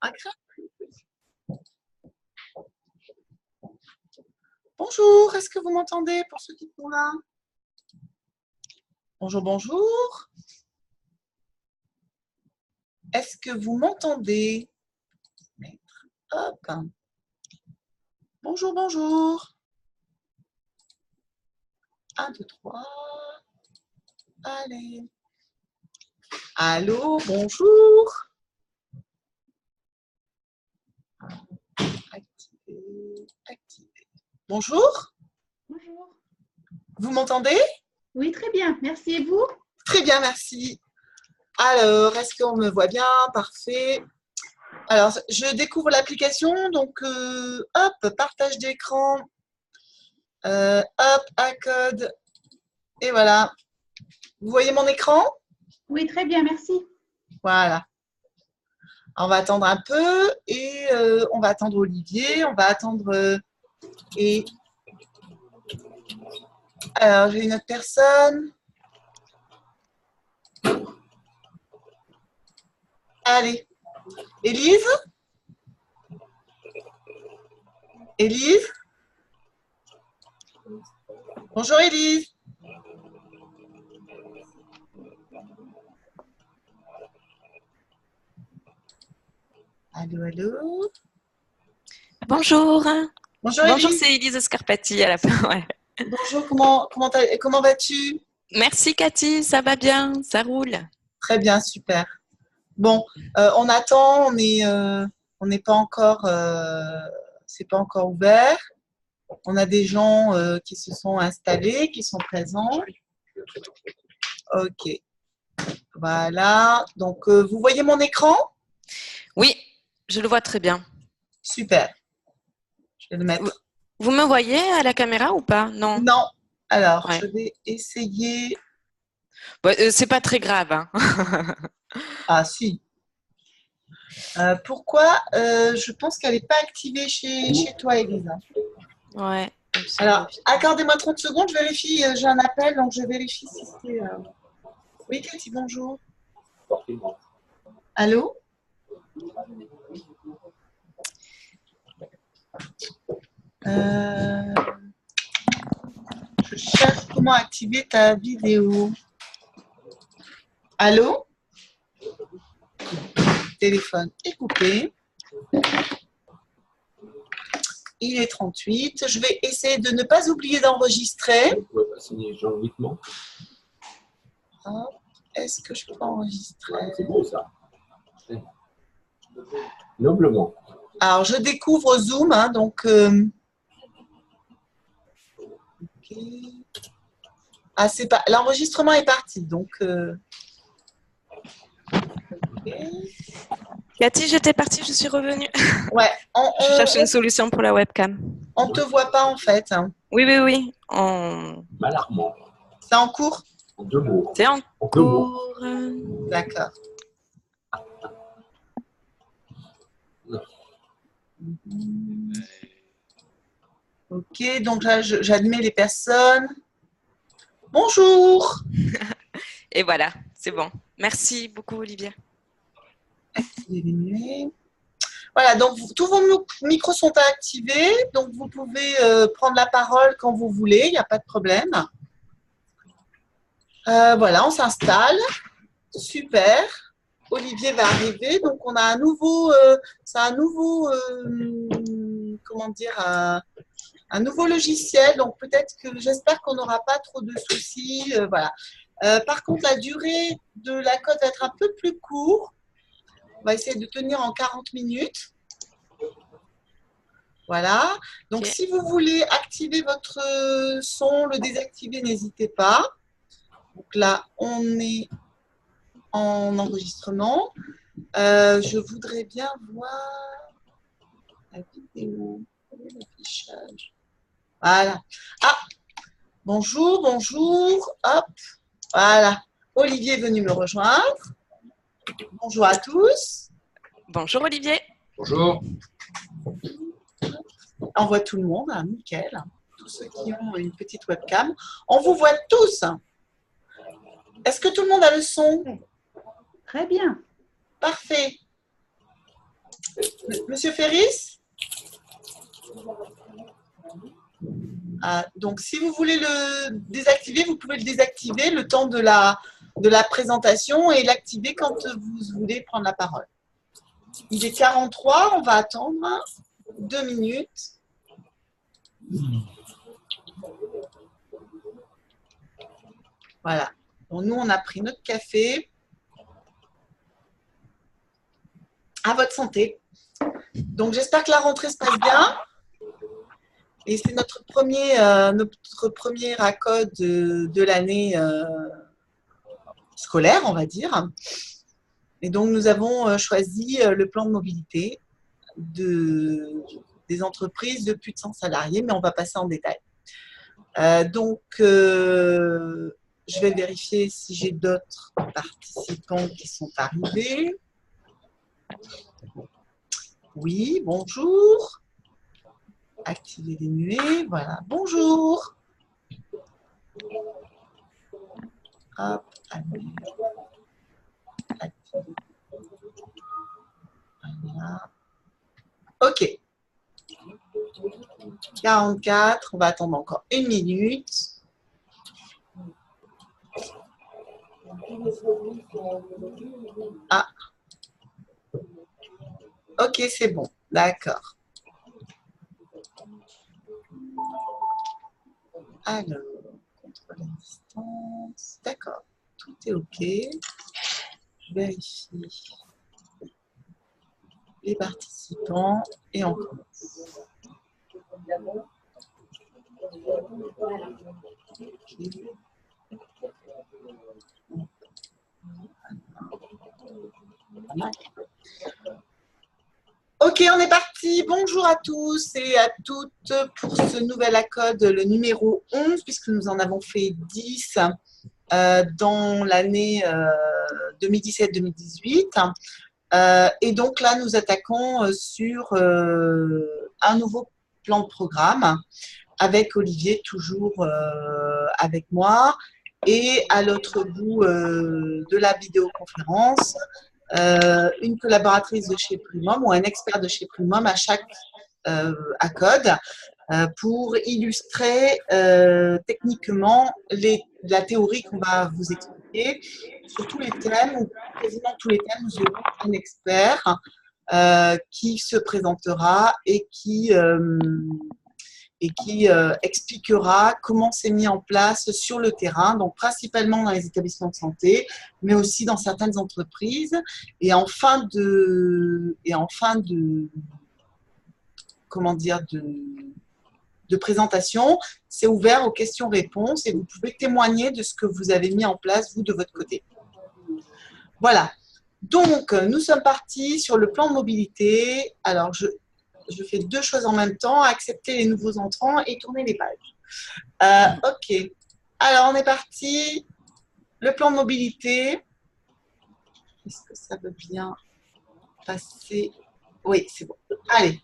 Ah, bonjour, est-ce que vous m'entendez pour ceux qui sont là? Bonjour, bonjour. Est-ce que vous m'entendez? Hop. Bonjour, bonjour. 1, 2, 3. Allez. Allô, bonjour. Activer, activer. Bonjour. Bonjour. Vous m'entendez? Oui, très bien. Merci. Et vous? Très bien, merci. Alors, est-ce qu'on me voit bien? Parfait. Alors, je découvre l'application, donc hop, partage d'écran, hop, à code, et voilà. Vous voyez mon écran? Oui, très bien. Merci. Voilà. On va attendre un peu et on va attendre Olivier, on va attendre et alors j'ai une autre personne. Allez, Élise? Élise? Bonjour Élise. Allô, allô. Bonjour. Bonjour Bonjour, Élise. c'est Elise Scarpati à la fin. Ouais. Bonjour, comment vas-tu? Merci Cathy, ça va bien, ça roule. Très bien, super. Bon, on attend, on n'est pas encore, c'est pas encore ouvert. On a des gens qui se sont installés, qui sont présents. Ok, voilà. Donc, vous voyez mon écran? Oui, je le vois très bien. Super. Je vais le mettre. Vous me voyez à la caméra ou pas? Non. Non. Alors, Ouais. je vais essayer. Bon, c'est pas très grave. Hein. Ah, si. Pourquoi je pense qu'elle n'est pas activée chez toi, Elisa. Ouais. Alors, accordez-moi 30 secondes, je vérifie. J'ai un appel, donc je vérifie si c'est. Oui, Cathy, bonjour. Allô? Je cherche comment activer ta vidéo. Allô? Téléphone est coupé. Il est 38. Je vais essayer de ne pas oublier d'enregistrer. Vous pouvez pas signer Jean-Louis Mont. Est-ce que je peux enregistrer? C'est beau ça. Noblement. Alors, je découvre Zoom, hein, donc. Okay. Ah, c'est pas. L'enregistrement est parti, donc. Okay. Cathy, j'étais partie, je suis revenue. Ouais. Je cherche une solution pour la webcam. On te voit pas en fait. Hein. Oui, oui, oui. Malarmant. C'est en cours? En 2 mots. C'est en cours. D'accord. Ok, donc là, j'admets les personnes. Bonjour. Et voilà, c'est bon. Merci beaucoup, Olivier. Voilà, donc tous vos micros sont activés, donc vous pouvez prendre la parole quand vous voulez, il n'y a pas de problème. Voilà, on s'installe. Super. Olivier va arriver, donc on a un nouveau, c'est un nouveau, comment dire, un nouveau logiciel, donc peut-être que j'espère qu'on n'aura pas trop de soucis, voilà. Par contre, la durée de la code va être un peu plus courte. On va essayer de tenir en 40 minutes. Voilà. Donc, Okay. si vous voulez activer votre son, le désactiver, n'hésitez pas. Donc là, on est en enregistrement. Je voudrais bien voir la vidéo, l'affichage. Voilà. Ah, bonjour, bonjour. Hop, voilà. Olivier est venu me rejoindre. Bonjour à tous. Bonjour Olivier. Bonjour. On voit tout le monde, hein, nickel. Tous ceux qui ont une petite webcam. On vous voit tous. Est-ce que tout le monde a le son? Très bien. Parfait. Monsieur Ferris? Donc, si vous voulez le désactiver, vous pouvez le désactiver le temps de la présentation et l'activer quand vous voulez prendre la parole. Il est 43, on va attendre 2 minutes. Voilà. Donc, nous, on a pris notre café. À votre santé. Donc, j'espère que la rentrée se passe bien. Et c'est notre premier ACOD de l'année scolaire, on va dire. Et donc, nous avons choisi le plan de mobilité des entreprises de plus de 100 salariés, mais on va passer en détail. Je vais vérifier si j'ai d'autres participants qui sont arrivés. Oui, bonjour. Activer les nuées, voilà. Bonjour. Hop, allez. Activer. Voilà. OK. 44, on va attendre encore 1 minute. Ah. OK, c'est bon. D'accord. Alors, contrôle à distance. D'accord. Tout est OK. Je vérifie les participants et on commence. OK, on est parti. Bonjour à tous et à toutes pour ce nouvel ACOD, le numéro 11, puisque nous en avons fait 10 dans l'année 2017-2018. Et donc là, nous attaquons sur un nouveau plan de programme avec Olivier, toujours avec moi. Et à l'autre bout de la vidéoconférence, une collaboratrice de chez Primum ou un expert de chez Primum à chaque ACOD pour illustrer techniquement la théorie qu'on va vous expliquer. Sur tous les thèmes, ou quasiment tous les thèmes, nous aurons un expert qui se présentera et qui expliquera comment c'est mis en place sur le terrain, donc principalement dans les établissements de santé, mais aussi dans certaines entreprises. Et en fin de présentation, c'est ouvert aux questions-réponses et vous pouvez témoigner de ce que vous avez mis en place, vous, de votre côté. Voilà. Donc, nous sommes partis sur le plan de mobilité. Alors, je fais 2 choses en même temps, accepter les nouveaux entrants et tourner les pages. OK. Alors, on est parti. Le plan de mobilité. Est-ce que ça veut bien passer? Oui, c'est bon. Allez.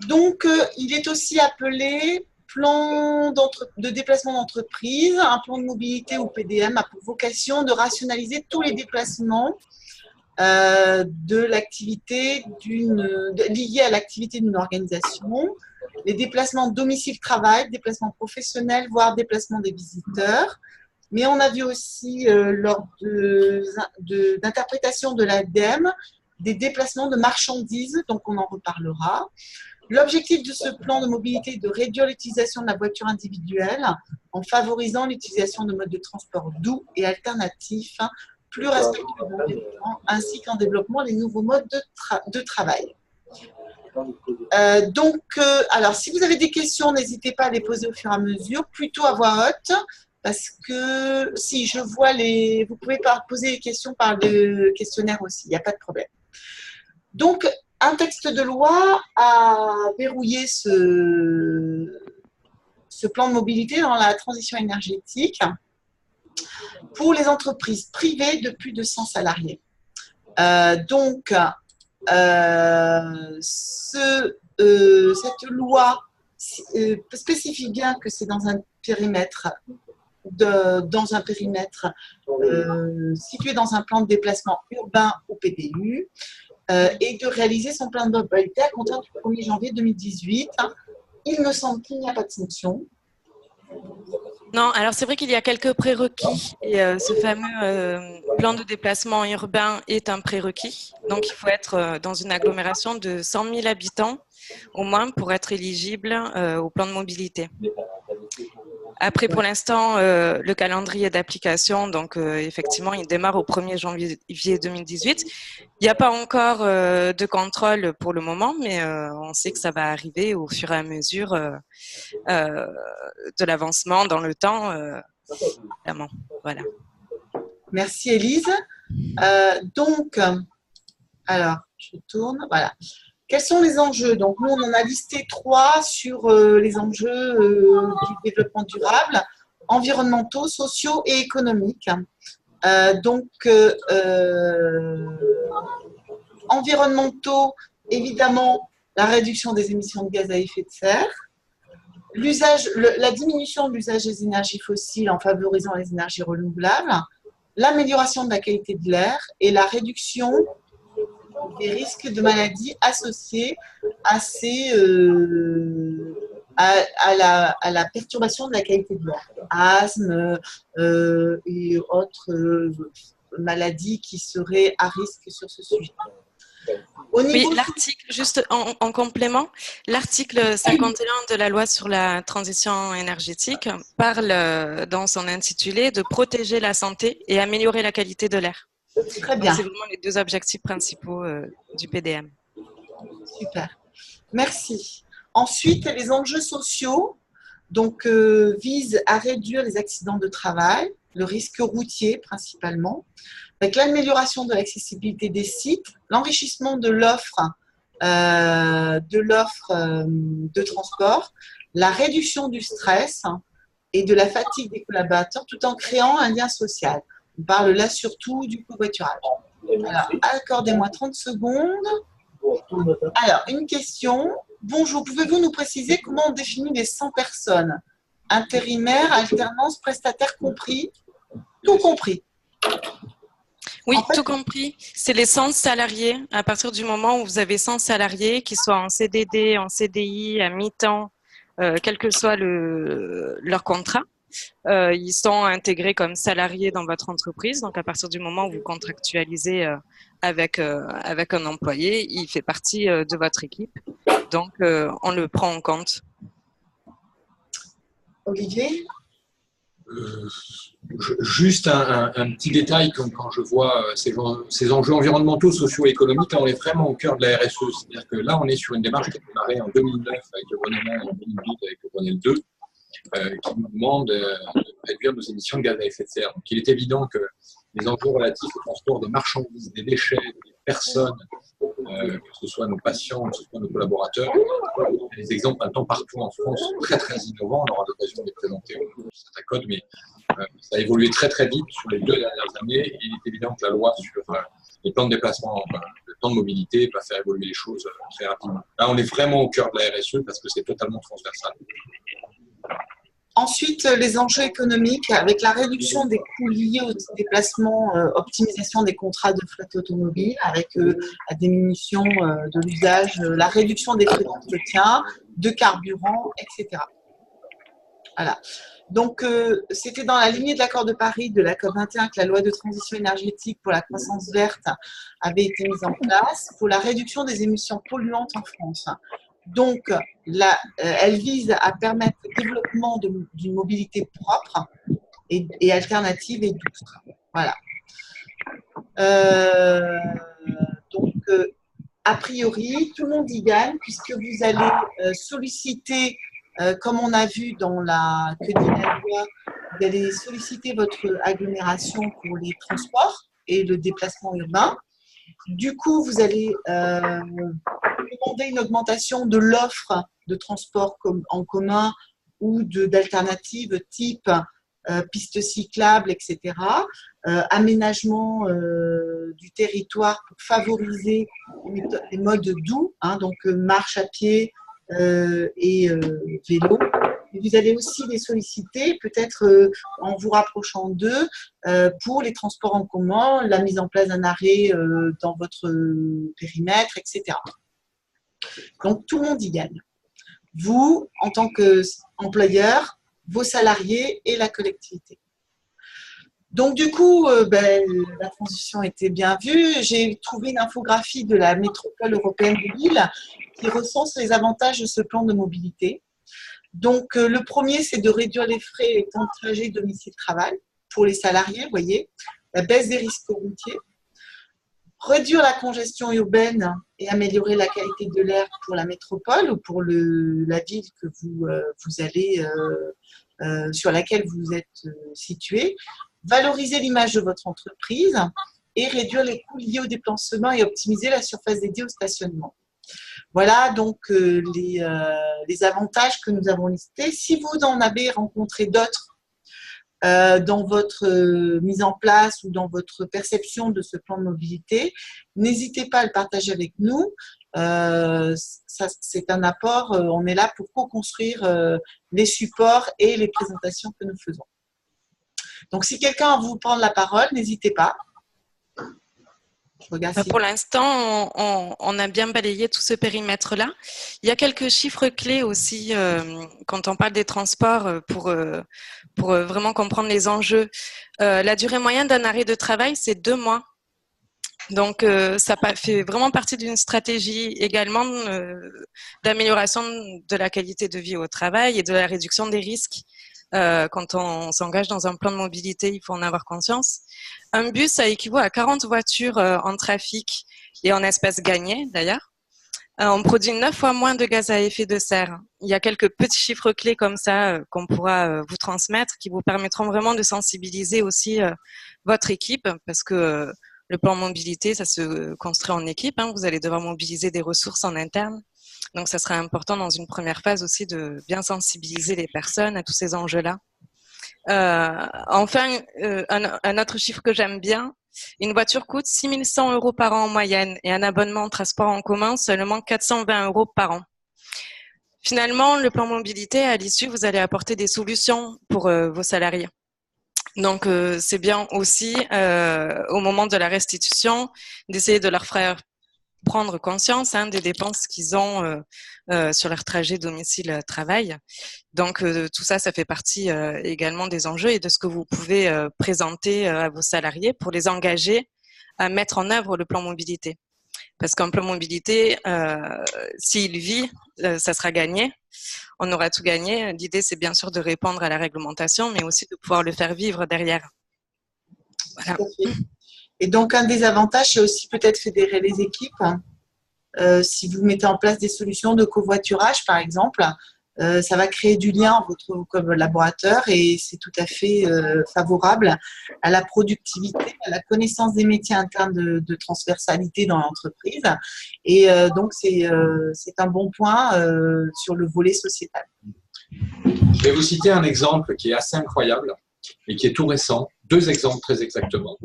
Donc, il est aussi appelé plan de déplacement d'entreprise. Un plan de mobilité ou PDM a pour vocation de rationaliser tous les déplacements de l'activité liée à l'activité d'une organisation, les déplacements domicile-travail, déplacements professionnels, voire déplacements des visiteurs. Mais on a vu aussi lors d'interprétation de l'ADEME des déplacements de marchandises, donc on en reparlera. L'objectif de ce plan de mobilité est de réduire l'utilisation de la voiture individuelle en favorisant l'utilisation de modes de transport doux et alternatifs, plus respectueux de l'environnement, ainsi qu'en développement les nouveaux modes de travail. Alors, si vous avez des questions, n'hésitez pas à les poser au fur et à mesure, plutôt à voix haute, parce que si je vois vous pouvez poser les questions par le questionnaire aussi, il n'y a pas de problème. Donc, un texte de loi a verrouillé ce plan de mobilité dans la transition énergétique pour les entreprises privées de plus de 100 salariés. Cette loi spécifie bien que c'est dans un périmètre situé dans un plan de déplacement urbain ou PDU. et de réaliser son plan de mobilité à compter du 1er janvier 2018. Il me semble qu'il n'y a pas de sanction. Non, alors c'est vrai qu'il y a quelques prérequis et ce fameux plan de déplacement urbain est un prérequis. Donc, il faut être dans une agglomération de 100 000 habitants au moins pour être éligible au plan de mobilité. Après, pour l'instant, le calendrier d'application, donc effectivement, il démarre au 1er janvier 2018. Il n'y a pas encore de contrôle pour le moment, mais on sait que ça va arriver au fur et à mesure de l'avancement dans le temps, évidemment. Voilà. Merci Élise. Donc, alors, je tourne. Voilà. Quels sont les enjeux? Donc, nous, on en a listé 3 sur les enjeux du développement durable, environnementaux, sociaux et économiques. Environnementaux, évidemment, la réduction des émissions de gaz à effet de serre, la diminution de l'usage des énergies fossiles en favorisant les énergies renouvelables, l'amélioration de la qualité de l'air et la réduction des risques de maladies associés à la perturbation de la qualité de l'air, asthme et autres maladies qui seraient à risque sur ce sujet. Oui, l'article, juste en complément, l'article 51 de la loi sur la transition énergétique parle dans son intitulé de protéger la santé et améliorer la qualité de l'air. Très bien. C'est vraiment les 2 objectifs principaux du PDM. Super. Merci. Ensuite, les enjeux sociaux visent à réduire les accidents de travail, le risque routier principalement, avec l'amélioration de l'accessibilité des sites, l'enrichissement de l'offre de transport, la réduction du stress et de la fatigue des collaborateurs tout en créant un lien social. On parle là surtout du covoiturage. Alors, accordez-moi 30 secondes. Alors, une question. Bonjour, pouvez-vous nous préciser comment on définit les 100 personnes? Intérimaires, alternance, prestataires compris? Tout compris. Oui, en fait, tout compris. C'est les 100 salariés. À partir du moment où vous avez 100 salariés, qu'ils soient en CDD, en CDI, à mi-temps, quel que soit leur contrat, ils sont intégrés comme salariés dans votre entreprise. Donc, à partir du moment où vous contractualisez avec un employé, il fait partie de votre équipe. Donc, on le prend en compte. Olivier? Juste un petit détail, quand je vois ces enjeux environnementaux, socio-économiques, là on est vraiment au cœur de la RSE. C'est-à-dire que là on est sur une démarche qui a démarré en 2009 avec le Grenelle 1 et en 2008 avec le Grenelle 2, qui nous demande de réduire nos émissions de gaz à effet de serre. Donc il est évident que les enjeux relatifs au transport des marchandises, des déchets, des personnes, que ce soit nos patients, que ce soit nos collaborateurs, il y a des exemples un temps partout en France très très innovants. On aura l'occasion de les présenter au niveau de Satacode, mais ça a évolué très très vite sur les 2 dernières années. Et il est évident que la loi sur les plans de déplacement, le plan de mobilité va faire évoluer les choses très rapidement. Là, on est vraiment au cœur de la RSE parce que c'est totalement transversal. Ensuite, les enjeux économiques avec la réduction des coûts liés au déplacement, optimisation des contrats de flotte automobile, avec la diminution de l'usage, la réduction des frais d'entretien, de carburant, etc. Voilà. Donc, c'était dans la lignée de l'accord de Paris de la COP21 que la loi de transition énergétique pour la croissance verte avait été mise en place pour la réduction des émissions polluantes en France. Donc, elle vise à permettre le développement d'une mobilité propre et alternative et douce. Voilà. A priori, tout le monde y gagne puisque vous allez solliciter, comme on a vu dans que dit la loi, vous allez solliciter votre agglomération pour les transports et le déplacement urbain. Du coup, vous allez demander une augmentation de l'offre de transport en commun ou d'alternatives type pistes cyclables, etc. Aménagement du territoire pour favoriser les modes doux, donc marche à pied et vélo. Vous allez aussi les solliciter, peut-être en vous rapprochant d'eux, pour les transports en commun, la mise en place d'un arrêt dans votre périmètre, etc. Donc, tout le monde y gagne. Vous, en tant qu'employeur, vos salariés et la collectivité. Donc, du coup, la transition était bien vue. J'ai trouvé une infographie de la métropole européenne de Lille qui recense les avantages de ce plan de mobilité. Donc, le premier, c'est de réduire les frais et temps de trajet domicile-travail pour les salariés, vous voyez, la baisse des risques routiers, réduire la congestion urbaine et améliorer la qualité de l'air pour la métropole ou pour la ville que vous allez, sur laquelle vous êtes situé, valoriser l'image de votre entreprise et réduire les coûts liés au déplacement et optimiser la surface dédiée au stationnement. Voilà donc les avantages que nous avons listés. Si vous en avez rencontré d'autres dans votre mise en place ou dans votre perception de ce plan de mobilité, n'hésitez pas à le partager avec nous. C'est un apport, on est là pour co-construire les supports et les présentations que nous faisons. Donc, si quelqu'un a vous prendre la parole, n'hésitez pas. Pour l'instant, on a bien balayé tout ce périmètre-là. Il y a quelques chiffres clés aussi quand on parle des transports pour vraiment comprendre les enjeux. La durée moyenne d'un arrêt de travail, c'est 2 mois. Donc, ça fait vraiment partie d'une stratégie également d'amélioration de la qualité de vie au travail et de la réduction des risques. Quand on s'engage dans un plan de mobilité, il faut en avoir conscience. Un bus, ça équivaut à 40 voitures en trafic et en espace gagné d'ailleurs. On produit 9 fois moins de gaz à effet de serre. Il y a quelques petits chiffres clés comme ça qu'on pourra vous transmettre qui vous permettront vraiment de sensibiliser aussi votre équipe parce que le plan mobilité, ça se construit en équipe. Vous allez devoir mobiliser des ressources en interne. Donc, ça sera important dans une première phase aussi de bien sensibiliser les personnes à tous ces enjeux-là. Enfin, un autre chiffre que j'aime bien, une voiture coûte 6 100 € par an en moyenne et un abonnement en transport en commun seulement 420 € par an. Finalement, le plan mobilité, à l'issue, vous allez apporter des solutions pour vos salariés. Donc, c'est bien aussi, au moment de la restitution, d'essayer de leur faire prendre conscience des dépenses qu'ils ont sur leur trajet domicile-travail. Donc, tout ça, ça fait partie également des enjeux et de ce que vous pouvez présenter à vos salariés pour les engager à mettre en œuvre le plan mobilité. Parce qu'un plan mobilité, s'il vit, ça sera gagné. On aura tout gagné. L'idée, c'est bien sûr de répondre à la réglementation, mais aussi de pouvoir le faire vivre derrière. Voilà. Et donc, un des avantages, c'est aussi peut-être fédérer les équipes. Si vous mettez en place des solutions de covoiturage, par exemple, ça va créer du lien entre vos collaborateurs et c'est tout à fait favorable à la productivité, à la connaissance des métiers internes de transversalité dans l'entreprise. Et donc, c'est un bon point sur le volet sociétal. Je vais vous citer un exemple qui est assez incroyable et qui est tout récent. 2 exemples très exactement.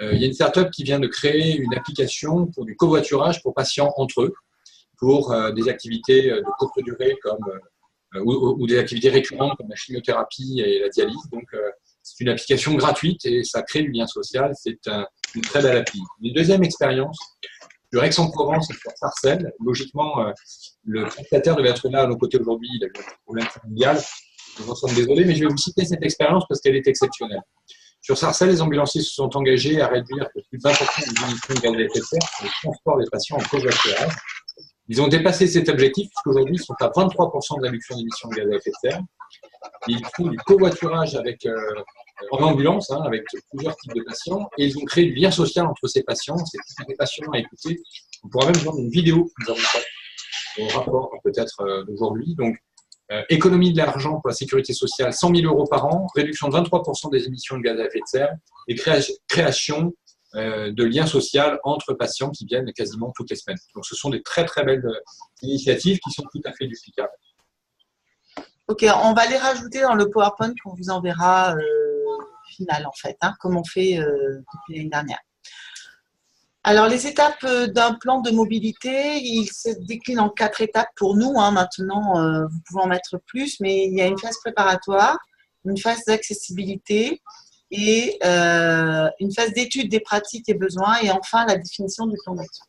Il y a une start-up qui vient de créer une application pour du covoiturage pour patients entre eux, pour des activités de courte durée ou des activités récurrentes comme la chimiothérapie et la dialyse. Donc, c'est une application gratuite et ça crée du lien social. C'est une très belle appli. Une deuxième expérience, sur Aix-en-Provence et sur Sarcelles. Logiquement, le prestataire devait être là à nos côtés aujourd'hui. Il a eu un problème familial. Nous en sommes désolés, mais je vais vous citer cette expérience parce qu'elle est exceptionnelle. Sur Sarcelles, les ambulanciers se sont engagés à réduire de plus de 20% les émissions de gaz à effet de serre pour le transport des patients en covoiturage. Ils ont dépassé cet objectif puisqu'aujourd'hui, ils sont à 23% de réduction d'émissions de gaz à effet de serre. Ils font du covoiturage en ambulance, avec plusieurs types de patients, et ils ont créé du lien social entre ces patients. C'est des patients à écouter. On pourra même voir une vidéo que nous avons faite au rapport peut-être d'aujourd'hui. Donc, économie de l'argent pour la sécurité sociale, 100 000 € par an, réduction de 23% des émissions de gaz à effet de serre et création de liens sociaux entre patients qui viennent quasiment toutes les semaines. Donc, ce sont des très, très belles initiatives qui sont tout à fait duplicables. Ok, on va les rajouter dans le PowerPoint qu'on vous enverra final, en fait, comme on fait depuis l'année dernière. Alors, les étapes d'un plan de mobilité, il se décline en 4 étapes pour nous. Hein. Maintenant, vous pouvez en mettre plus, mais il y a une phase préparatoire, une phase d'accessibilité et une phase d'étude des pratiques et besoins et enfin la définition du plan d'action.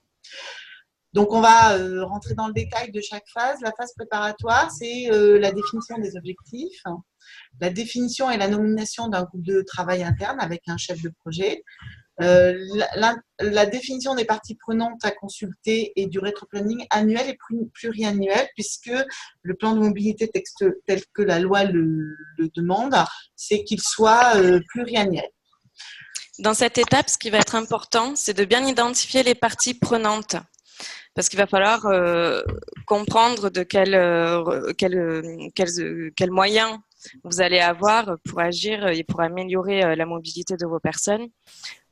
Donc, on va rentrer dans le détail de chaque phase. La phase préparatoire, c'est la définition des objectifs, la définition et la nomination d'un groupe de travail interne avec un chef de projet, la définition des parties prenantes à consulter et du rétroplanning annuel et pluriannuel, puisque le plan de mobilité tel que la loi le demande, c'est qu'il soit pluriannuel. Dans cette étape, ce qui va être important, c'est de bien identifier les parties prenantes. Parce qu'il va falloir comprendre de quels moyens vous allez avoir pour agir et pour améliorer la mobilité de vos personnes.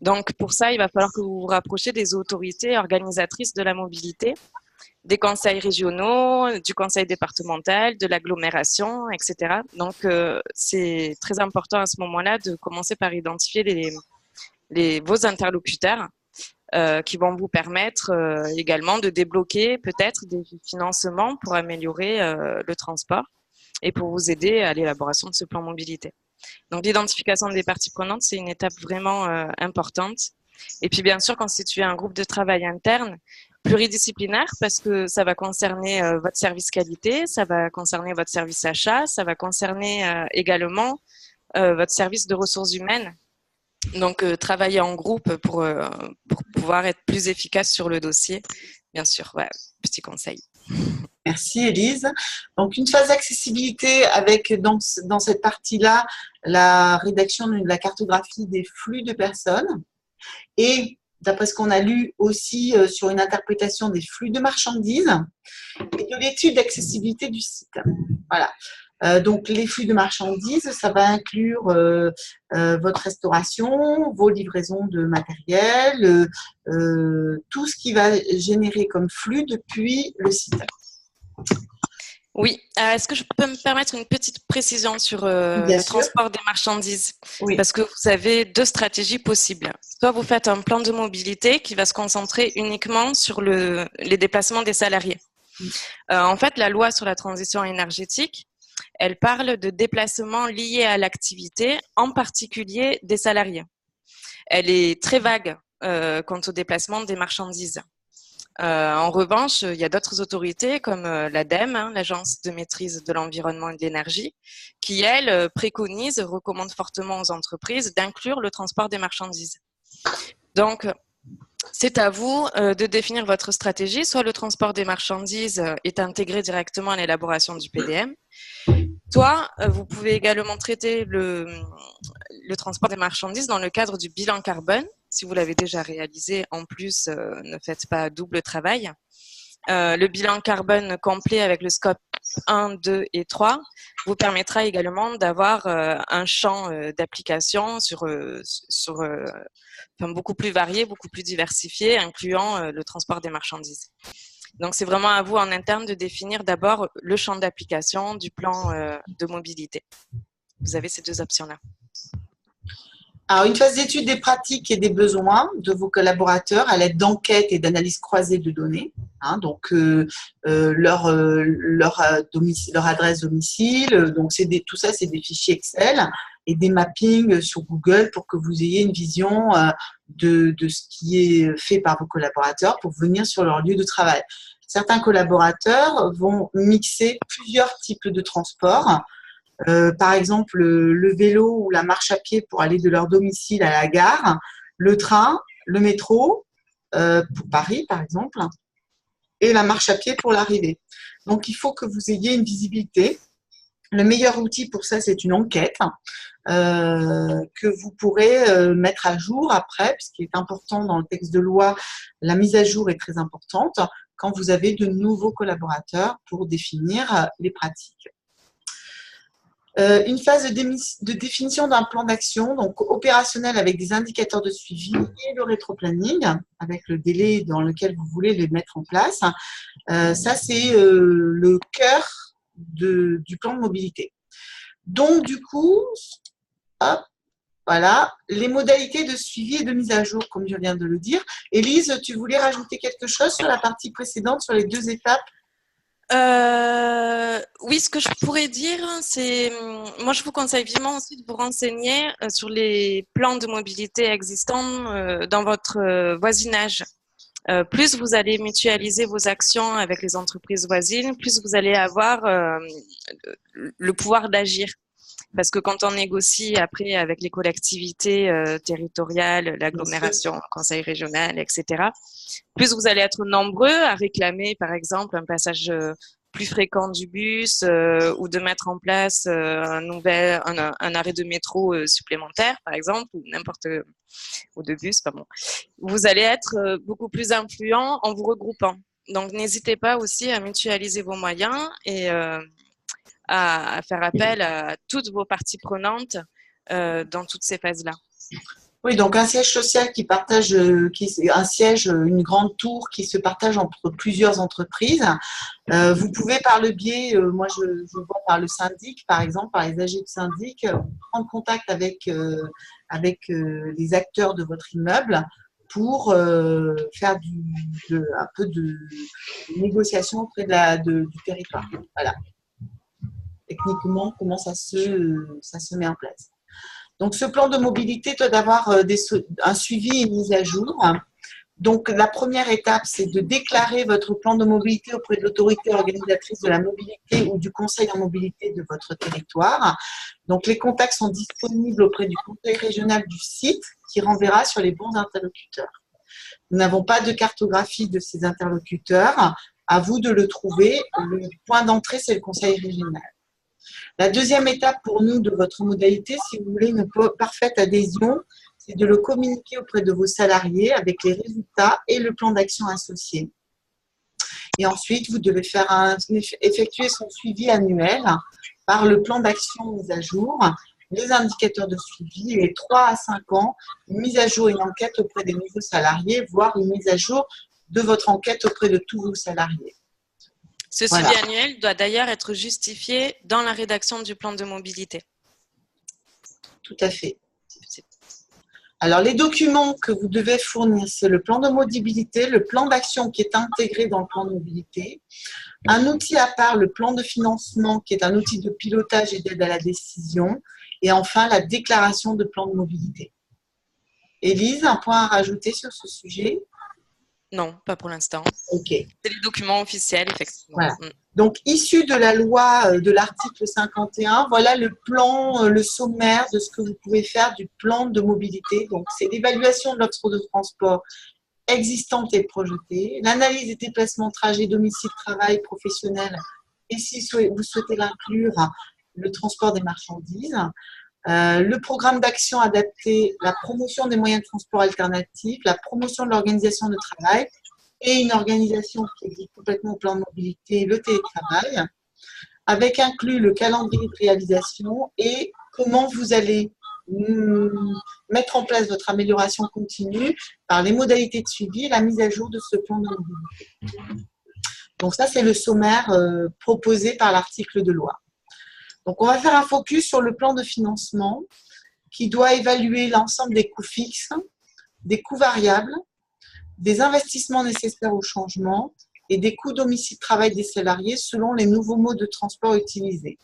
Donc, pour ça, il va falloir que vous vous rapprochiez des autorités organisatrices de la mobilité, des conseils régionaux, du conseil départemental, de l'agglomération, etc. Donc, c'est très important à ce moment-là de commencer par identifier vos interlocuteurs qui vont vous permettre également de débloquer peut-être des financements pour améliorer le transport et pour vous aider à l'élaboration de ce plan mobilité. Donc, l'identification des parties prenantes, c'est une étape vraiment importante. Et puis, bien sûr, constituer un groupe de travail interne pluridisciplinaire parce que ça va concerner votre service qualité, ça va concerner votre service achat, ça va concerner également votre service de ressources humaines. Donc, travailler en groupe pour pouvoir être plus efficace sur le dossier, bien sûr, ouais, petit conseil. Merci Élise. Donc, une phase d'accessibilité avec dans cette partie-là la rédaction de la cartographie des flux de personnes et, d'après ce qu'on a lu aussi sur une interprétation des flux de marchandises et de l'étude d'accessibilité du site. Voilà. Donc, les flux de marchandises, ça va inclure votre restauration, vos livraisons de matériel, tout ce qui va générer comme flux depuis le site. Oui, est-ce que je peux me permettre une petite précision sur le transport des marchandises? Oui. Parce que vous avez deux stratégies possibles. Soit vous faites un plan de mobilité qui va se concentrer uniquement sur les déplacements des salariés. En fait, la loi sur la transition énergétique, elle parle de déplacements liés à l'activité, en particulier des salariés. Elle est très vague quant au déplacement des marchandises. En revanche, il y a d'autres autorités comme l'ADEME, hein, l'Agence de maîtrise de l'environnement et de l'énergie, qui, elle, préconise, recommande fortement aux entreprises d'inclure le transport des marchandises. Donc, c'est à vous de définir votre stratégie. Soit le transport des marchandises est intégré directement à l'élaboration du PDM, soit vous pouvez également traiter le transport des marchandises dans le cadre du bilan carbone. Si vous l'avez déjà réalisé, en plus, ne faites pas double travail. Le bilan carbone complet avec le scope 1, 2 et 3 vous permettra également d'avoir un champ d'application beaucoup plus varié, beaucoup plus diversifié, incluant le transport des marchandises. Donc, c'est vraiment à vous en interne de définir d'abord le champ d'application du plan de mobilité. Vous avez ces deux options-là. Alors, une phase d'étude des pratiques et des besoins de vos collaborateurs à l'aide d'enquêtes et d'analyses croisées de données. Hein, donc, leur adresse domicile. Donc, tout ça, c'est des fichiers Excel et des mappings sur Google pour que vous ayez une vision de ce qui est fait par vos collaborateurs pour venir sur leur lieu de travail. Certains collaborateurs vont mixer plusieurs types de transports. Par exemple, le vélo ou la marche à pied pour aller de leur domicile à la gare, le train, le métro, pour Paris par exemple, et la marche à pied pour l'arrivée. Donc, il faut que vous ayez une visibilité. Le meilleur outil pour ça, c'est une enquête que vous pourrez mettre à jour après, puisqu'il est important dans le texte de loi, la mise à jour est très importante quand vous avez de nouveaux collaborateurs pour définir les pratiques. Une phase de définition d'un plan d'action, donc opérationnel avec des indicateurs de suivi et le rétroplanning, avec le délai dans lequel vous voulez les mettre en place. Ça, c'est le cœur du plan de mobilité. Donc, du coup, hop, Voilà, les modalités de suivi et de mise à jour, comme je viens de le dire. Élise, tu voulais rajouter quelque chose sur la partie précédente, sur les 2 étapes? Oui, ce que je pourrais dire, c'est, moi, je vous conseille vivement aussi de vous renseigner sur les plans de mobilité existants dans votre voisinage. Plus vous allez mutualiser vos actions avec les entreprises voisines, plus vous allez avoir le pouvoir d'agir. Parce que quand on négocie après avec les collectivités territoriales, l'agglomération, le conseil régional, etc., plus vous allez être nombreux à réclamer, par exemple, un passage plus fréquent du bus ou de mettre en place un arrêt de métro supplémentaire, par exemple, ou de bus, pas bon. Vous allez être beaucoup plus influent en vous regroupant. Donc, n'hésitez pas aussi à mutualiser vos moyens et à faire appel à toutes vos parties prenantes dans toutes ces phases-là. Oui, donc un siège social qui partage, un siège, une grande tour qui se partage entre plusieurs entreprises. Vous pouvez par le biais, moi je vois par le syndic, par exemple, par les AG de syndic, prendre contact avec les acteurs de votre immeuble pour faire un peu de négociation auprès du territoire. Voilà. Techniquement, comment ça se met en place. Donc, ce plan de mobilité doit avoir un suivi et une mise à jour. Donc, la première étape, c'est de déclarer votre plan de mobilité auprès de l'autorité organisatrice de la mobilité ou du conseil en mobilité de votre territoire. Donc, les contacts sont disponibles auprès du conseil régional du site qui renverra sur les bons interlocuteurs. Nous n'avons pas de cartographie de ces interlocuteurs. À vous de le trouver. Le point d'entrée, c'est le conseil régional. La deuxième étape pour nous de votre modalité, si vous voulez une parfaite adhésion, c'est de le communiquer auprès de vos salariés avec les résultats et le plan d'action associé. Et ensuite, vous devez effectuer son suivi annuel par le plan d'action mis à jour, les indicateurs de suivi et 3 à 5 ans, une mise à jour et une enquête auprès des nouveaux salariés, voire une mise à jour de votre enquête auprès de tous vos salariés. Ce suivi annuel doit d'ailleurs être justifié dans la rédaction du plan de mobilité. Tout à fait. Alors, les documents que vous devez fournir, c'est le plan de mobilité, le plan d'action qui est intégré dans le plan de mobilité, un outil à part, le plan de financement qui est un outil de pilotage et d'aide à la décision, et enfin la déclaration de plan de mobilité. Élise, un point à rajouter sur ce sujet? Non, pas pour l'instant. Ok. C'est les documents officiels, effectivement. Voilà. Donc, issu de la loi de l'article 51, voilà le plan, le sommaire de ce que vous pouvez faire du plan de mobilité. Donc, c'est l'évaluation de l'offre de transport existante et projetée, l'analyse des déplacements, trajets, domicile, travail, professionnel, et si vous souhaitez l'inclure, le transport des marchandises. Le programme d'action adapté, la promotion des moyens de transport alternatifs, la promotion de l'organisation de travail et une organisation qui existe complètement au plan de mobilité, le télétravail, avec inclus le calendrier de réalisation et comment vous allez mettre en place votre amélioration continue par les modalités de suivi et la mise à jour de ce plan de mobilité. Donc ça, c'est le sommaire proposé par l'article de loi. Donc, on va faire un focus sur le plan de financement qui doit évaluer l'ensemble des coûts fixes, des coûts variables, des investissements nécessaires au changement et des coûts domicile-travail des salariés selon les nouveaux modes de transport utilisés.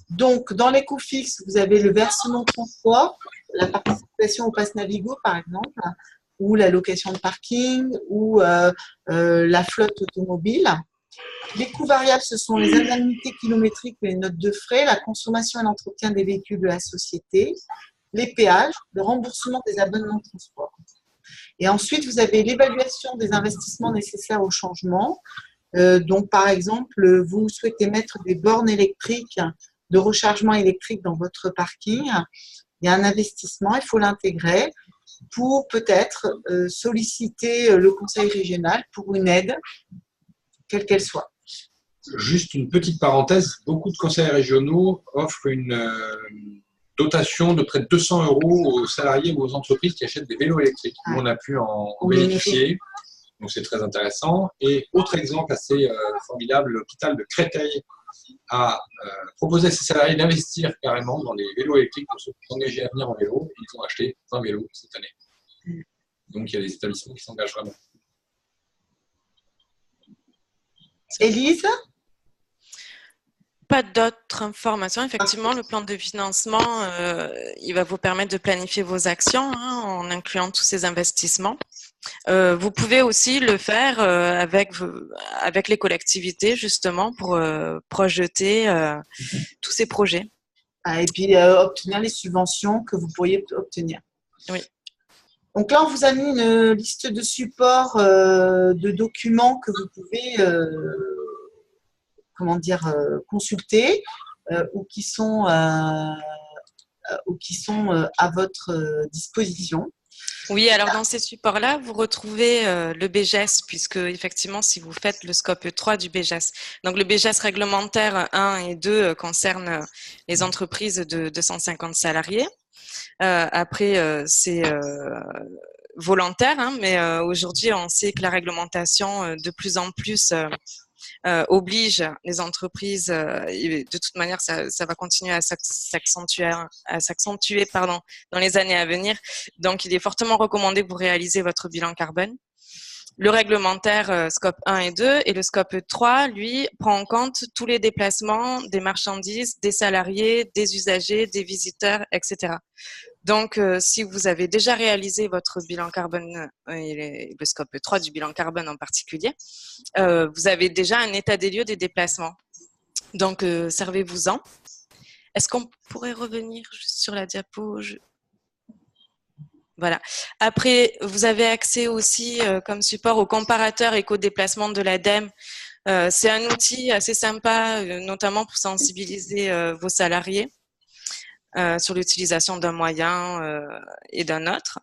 Donc, dans les coûts fixes, vous avez le versement de transport, la participation au pass Navigo, par exemple, ou la location de parking, ou la flotte automobile. Les coûts variables, ce sont les indemnités kilométriques et les notes de frais, la consommation et l'entretien des véhicules de la société, les péages, le remboursement des abonnements de transport. Et ensuite, vous avez l'évaluation des investissements nécessaires au changement. Donc, par exemple, vous souhaitez mettre des bornes électriques de rechargement électrique dans votre parking. Il y a un investissement, il faut l'intégrer pour peut-être solliciter le conseil régional pour une aide, quelle qu'elle soit. Juste une petite parenthèse, beaucoup de conseils régionaux offrent une dotation de près de 200 € aux salariés ou aux entreprises qui achètent des vélos électriques. Nous, on a pu en bénéficier, donc c'est très intéressant. Et autre exemple assez formidable, l'hôpital de Créteil a proposé à ses salariés d'investir carrément dans les vélos électriques pour ceux qui sont engagés à venir en vélo. Et ils ont acheté 20 vélos cette année. Donc, il y a des établissements qui s'engagent vraiment. Élise? Pas d'autres informations. Effectivement, le plan de financement, il va vous permettre de planifier vos actions en incluant tous ces investissements. Vous pouvez aussi le faire avec les collectivités, justement, pour projeter tous ces projets. Et puis, obtenir les subventions que vous pourriez obtenir. Oui. Donc là, on vous a mis une liste de supports de documents que vous pouvez consulter ou qui sont à votre disposition. Oui, alors dans ces supports-là, vous retrouvez le BGES, puisque effectivement, si vous faites le scope 3 du BGES, donc le BGES réglementaire 1 et 2 concerne les entreprises de 250 salariés. Après, c'est volontaire, mais aujourd'hui, on sait que la réglementation de plus en plus oblige les entreprises, et de toute manière, ça va continuer à s'accentuer dans les années à venir. Donc, il est fortement recommandé que vous réalisez votre bilan carbone. Le réglementaire scope 1 et 2 et le scope 3, lui, prend en compte tous les déplacements des marchandises, des salariés, des usagers, des visiteurs, etc. Donc, si vous avez déjà réalisé votre bilan carbone et le scope 3 du bilan carbone en particulier, vous avez déjà un état des lieux des déplacements. Donc, servez-vous-en. Est-ce qu'on pourrait revenir juste sur la diapo? Voilà. Après, vous avez accès aussi comme support au comparateur éco-déplacement de l'ADEME. C'est un outil assez sympa, notamment pour sensibiliser vos salariés sur l'utilisation d'un moyen et d'un autre.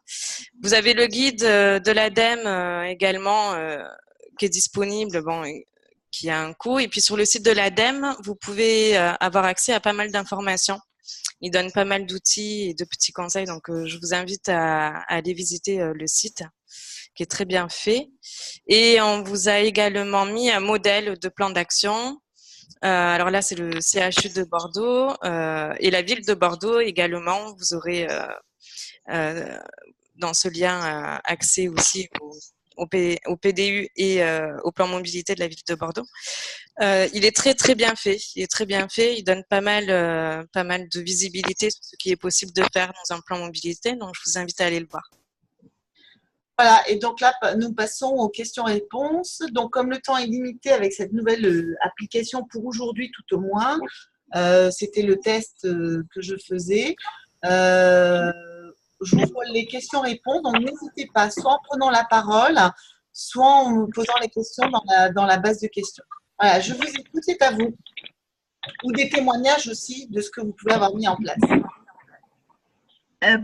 Vous avez le guide de l'ADEME également qui est disponible, qui a un coût. Et puis sur le site de l'ADEME, vous pouvez avoir accès à pas mal d'informations. Il donne pas mal d'outils et de petits conseils, donc je vous invite à aller visiter le site qui est très bien fait. Et on vous a également mis un modèle de plan d'action. Alors là, c'est le CHU de Bordeaux et la ville de Bordeaux également. Vous aurez dans ce lien accès aussi au PDU et au plan mobilité de la ville de Bordeaux. Il est très très bien fait. Il donne pas mal de visibilité sur ce qui est possible de faire dans un plan mobilité. Donc, je vous invite à aller le voir. Voilà, et donc là, nous passons aux questions-réponses. Donc, comme le temps est limité avec cette nouvelle application pour aujourd'hui tout au moins, c'était le test que je faisais. J'ouvre les questions-réponses, donc n'hésitez pas, soit en prenant la parole, soit en me posant les questions dans la base de questions. Voilà, je vous écoute, c'est à vous. Ou des témoignages aussi de ce que vous pouvez avoir mis en place.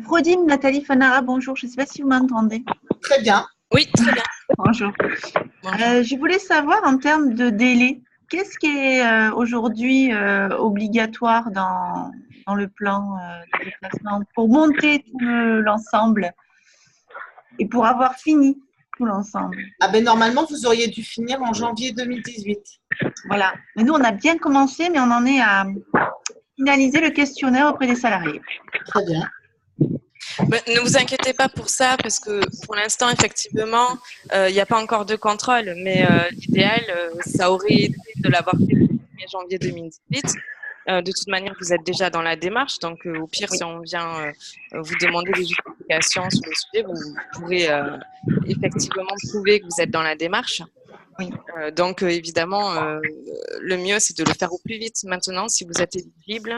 Prodime, Nathalie Fanara, bonjour. Je ne sais pas si vous m'entendez. Très bien. Oui, très bien. Bonjour. Je voulais savoir en termes de délai, qu'est-ce qui est aujourd'hui obligatoire dans le plan de déplacement pour monter tout l'ensemble et pour avoir fini tout l'ensemble? Ah ben normalement, vous auriez dû finir en janvier 2018. Voilà. Mais nous, on a bien commencé, mais on en est à finaliser le questionnaire auprès des salariés. Très bien. Ne vous inquiétez pas pour ça, parce que pour l'instant, effectivement, il n'y a pas encore de contrôle, mais l'idéal, ça aurait été de l'avoir fait le 1er janvier 2018. De toute manière, vous êtes déjà dans la démarche, donc au pire, si on vient vous demander des justifications sur le sujet, vous pourrez effectivement prouver que vous êtes dans la démarche. Oui. Donc, évidemment, le mieux, c'est de le faire au plus vite maintenant si vous êtes éligible.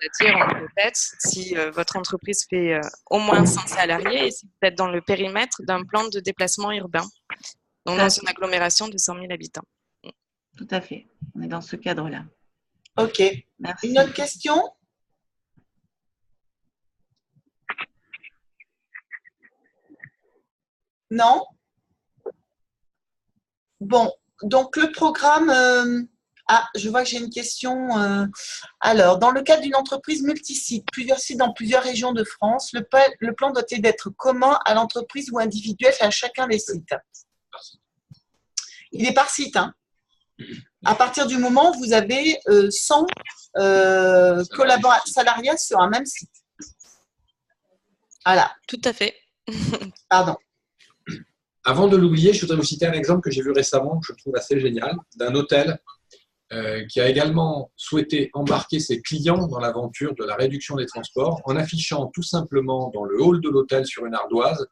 C'est-à-dire, on répète, si votre entreprise fait au moins 100 salariés et si vous êtes dans le périmètre d'un plan de déplacement urbain, donc dans une agglomération de 100 000 habitants. Tout à fait. On est dans ce cadre-là. OK. Merci. Une autre question? Non? Bon, donc le programme… je vois que j'ai une question. Alors, dans le cadre d'une entreprise multisite, plusieurs sites dans plusieurs régions de France, le plan doit-il être commun à l'entreprise ou individuel à chacun des sites? Il est par site, hein? À partir du moment où vous avez 100 salariés sur un même site. Voilà. Tout à fait. Pardon. Avant de l'oublier, je voudrais vous citer un exemple que j'ai vu récemment, que je trouve assez génial, d'un hôtel qui a également souhaité embarquer ses clients dans l'aventure de la réduction des transports en affichant tout simplement dans le hall de l'hôtel sur une ardoise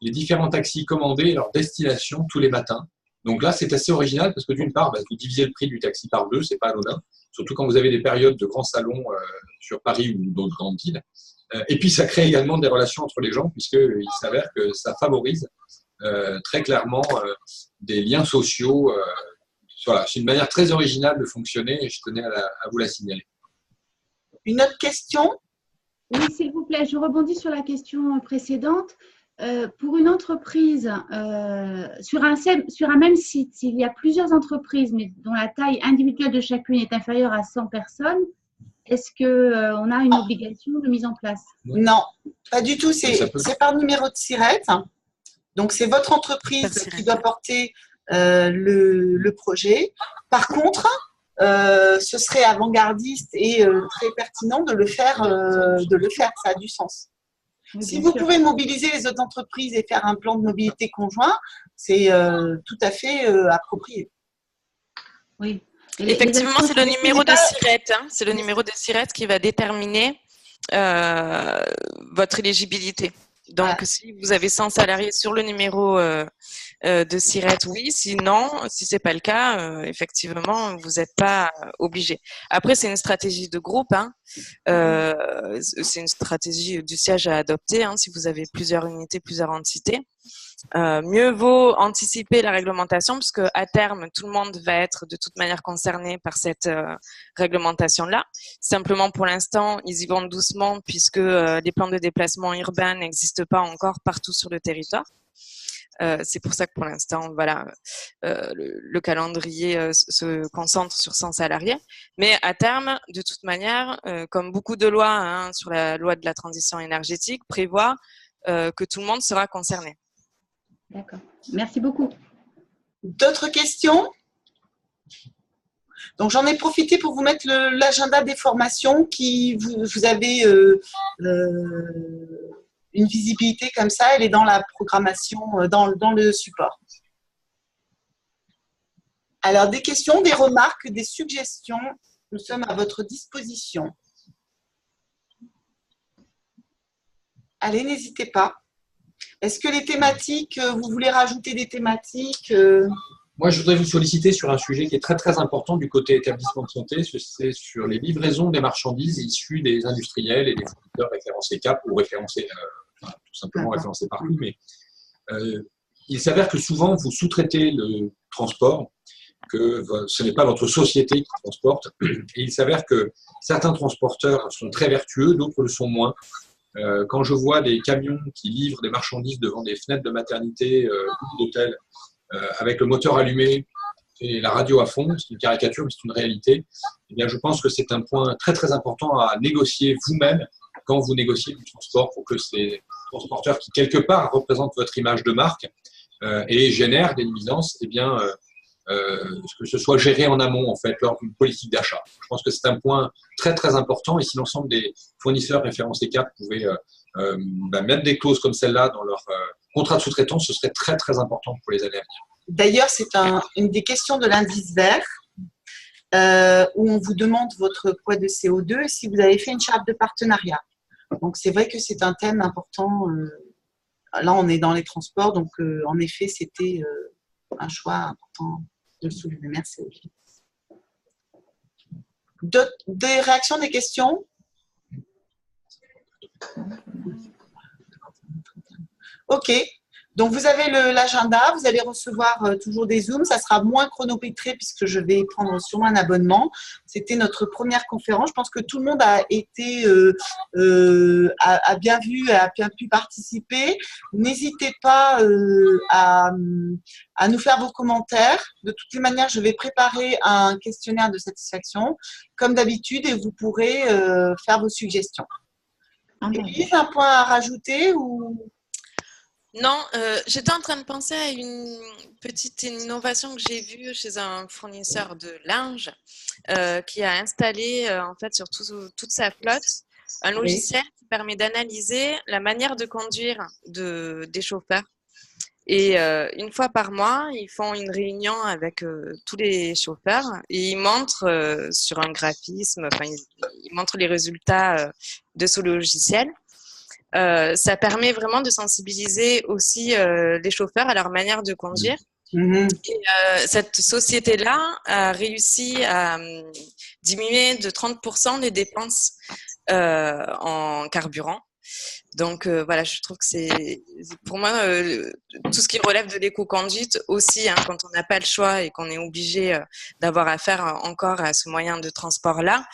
les différents taxis commandés et leur destination tous les matins. Donc là, c'est assez original parce que d'une part, vous divisez le prix du taxi par deux, c'est pas anodin, surtout quand vous avez des périodes de grands salons sur Paris ou d'autres grandes villes. Et puis, ça crée également des relations entre les gens puisqu'il s'avère que ça favorise très clairement des liens sociaux. Voilà, c'est une manière très originale de fonctionner et je tenais à vous la signaler. Une autre question? Oui, s'il vous plaît, je rebondis sur la question précédente. Pour une entreprise, sur un même site, s'il y a plusieurs entreprises, mais dont la taille individuelle de chacune est inférieure à 100 personnes, est-ce qu'on a une obligation de mise en place? Non, pas du tout. C'est par numéro de SIRET. Donc, c'est votre entreprise qui doit porter le projet. Par contre, ce serait avant-gardiste et très pertinent de le faire. Ça a du sens. Oui, si vous pouvez mobiliser les autres entreprises et faire un plan de mobilité conjoint, c'est tout à fait approprié. Oui. Effectivement, c'est le numéro de SIRET. C'est le numéro de SIRET qui va déterminer votre éligibilité. Donc, si vous avez 100 salariés sur le numéro de SIRET, oui. Sinon, si ce n'est pas le cas, effectivement, vous n'êtes pas obligé. Après, c'est une stratégie de groupe. C'est une stratégie du siège à adopter si vous avez plusieurs unités, plusieurs entités. Mieux vaut anticiper la réglementation puisque à terme, tout le monde va être de toute manière concerné par cette réglementation-là. Simplement, pour l'instant, ils y vont doucement puisque les plans de déplacement urbain n'existent pas encore partout sur le territoire. C'est pour ça que pour l'instant, voilà, le calendrier se concentre sur 100 salariés. Mais à terme, de toute manière, comme beaucoup de lois sur la loi de la transition énergétique, prévoit que tout le monde sera concerné. D'accord. Merci beaucoup. D'autres questions? Donc, j'en ai profité pour vous mettre l'agenda des formations qui vous avez une visibilité comme ça. Elle est dans la programmation, dans le support. Alors, des questions, des remarques, des suggestions, nous sommes à votre disposition. Allez, n'hésitez pas. Est-ce que les thématiques, vous voulez rajouter des thématiques Moi, je voudrais vous solliciter sur un sujet qui est très, très important du côté établissement de santé. C'est sur les livraisons des marchandises issues des industriels et des fournisseurs référencés CAP ou référencés, tout simplement référencés partout. Mais il s'avère que souvent, vous sous-traitez le transport, que ce n'est pas votre société qui transporte. Et il s'avère que certains transporteurs sont très vertueux, d'autres le sont moins. Quand je vois des camions qui livrent des marchandises devant des fenêtres de maternité ou d'hôtel avec le moteur allumé et la radio à fond, c'est une caricature mais c'est une réalité, eh bien, je pense que c'est un point très très important à négocier vous-même quand vous négociez du transport pour que ces transporteurs qui quelque part représentent votre image de marque et génèrent des nuisances, eh bien, que ce soit géré en amont en fait lors d'une politique d'achat. Je pense que c'est un point très très important et si l'ensemble des fournisseurs référencés CAP pouvaient mettre des clauses comme celle-là dans leur contrat de sous-traitance, ce serait très très important pour les années à venir. D'ailleurs, c'est une des questions de l'indice vert où on vous demande votre poids de CO2 et si vous avez fait une charte de partenariat. Donc c'est vrai que c'est un thème important. Là, on est dans les transports, donc en effet, c'était un choix important de le soulever. Merci, Olivier. Des réactions, des questions? Ok. Donc, vous avez l'agenda, vous allez recevoir toujours des Zooms. Ça sera moins chronométré puisque je vais prendre sûrement un abonnement. C'était notre première conférence. Je pense que tout le monde a été, a bien vu, a bien pu participer. N'hésitez pas à nous faire vos commentaires. De toutes les manières, je vais préparer un questionnaire de satisfaction, comme d'habitude, et vous pourrez faire vos suggestions. Élise, un point à rajouter ou… Non, j'étais en train de penser à une petite innovation que j'ai vue chez un fournisseur de linge qui a installé en fait sur toute sa flotte un Oui. logiciel qui permet d'analyser la manière de conduire des chauffeurs. Et une fois par mois, ils font une réunion avec tous les chauffeurs et ils montrent sur un graphisme, enfin ils montrent les résultats de ce logiciel. Ça permet vraiment de sensibiliser aussi les chauffeurs à leur manière de conduire. Mhm. Et, cette société-là a réussi à diminuer de 30% les dépenses en carburant. Donc voilà, je trouve que c'est pour moi tout ce qui relève de l'éco-conduite aussi, hein, quand on n'a pas le choix et qu'on est obligé d'avoir affaire encore à ce moyen de transport-là,